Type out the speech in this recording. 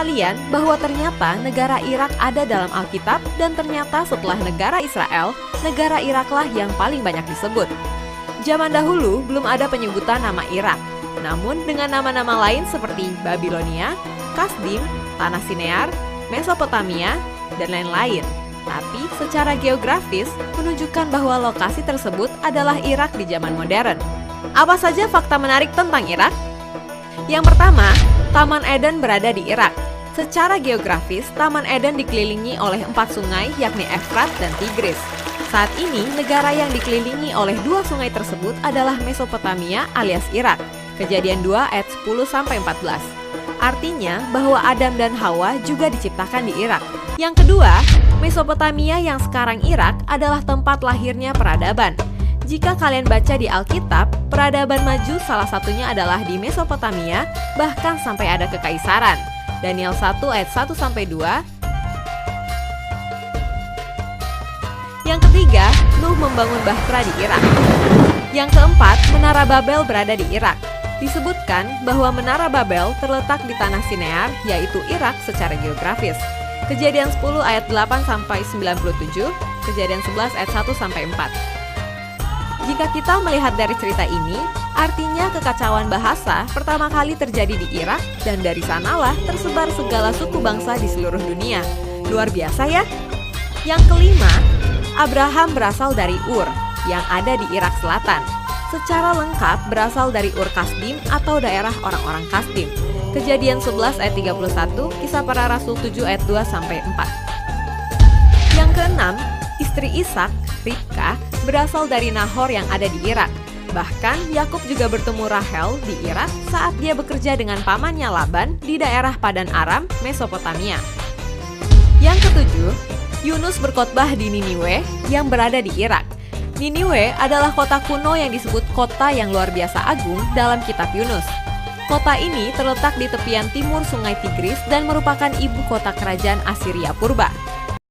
kalian bahwa ternyata negara Irak ada dalam Alkitab dan ternyata setelah negara Israel, negara Iraklah yang paling banyak disebut. Zaman dahulu belum ada penyebutan nama Irak, namun dengan nama-nama lain seperti Babilonia, Kasdim, Tanah Sinear, Mesopotamia, dan lain-lain. Tapi secara geografis menunjukkan bahwa lokasi tersebut adalah Irak di zaman modern. Apa saja fakta menarik tentang Irak? Yang pertama, Taman Eden berada di Irak. Secara geografis, Taman Eden dikelilingi oleh 4 sungai yakni Efrat dan Tigris. Saat ini, negara yang dikelilingi oleh 2 sungai tersebut adalah Mesopotamia alias Irak. Kejadian 2 ayat 10-14. Artinya bahwa Adam dan Hawa juga diciptakan di Irak. Yang kedua, Mesopotamia yang sekarang Irak adalah tempat lahirnya peradaban. Jika kalian baca di Alkitab, peradaban maju salah satunya adalah di Mesopotamia, bahkan sampai ada kekaisaran. Daniel 1 ayat 1-2. Yang ketiga, Nuh membangun bahtera di Irak. Yang keempat, Menara Babel berada di Irak. Disebutkan bahwa Menara Babel terletak di Tanah Sinear, yaitu Irak secara geografis. Kejadian 10 ayat 8-97, Kejadian 11 ayat 1-4. Jika kita melihat dari cerita ini, artinya kekacauan bahasa pertama kali terjadi di Irak dan dari sanalah tersebar segala suku bangsa di seluruh dunia. Luar biasa ya? Yang kelima, Abraham berasal dari Ur yang ada di Irak Selatan. Secara lengkap berasal dari Ur Kasdim atau daerah orang-orang Kasdim. Kejadian 11 ayat 31, Kisah Para Rasul 7 ayat 2-4. Yang keenam, istri Ishak, Ribka, berasal dari Nahor yang ada di Irak. Bahkan Yakub juga bertemu Rahel di Irak saat dia bekerja dengan pamannya Laban di daerah Padan Aram, Mesopotamia. Yang ketujuh, Yunus berkhotbah di Niniwe yang berada di Irak. Niniwe adalah kota kuno yang disebut kota yang luar biasa agung dalam kitab Yunus. Kota ini terletak di tepian timur Sungai Tigris dan merupakan ibu kota kerajaan Asiria purba.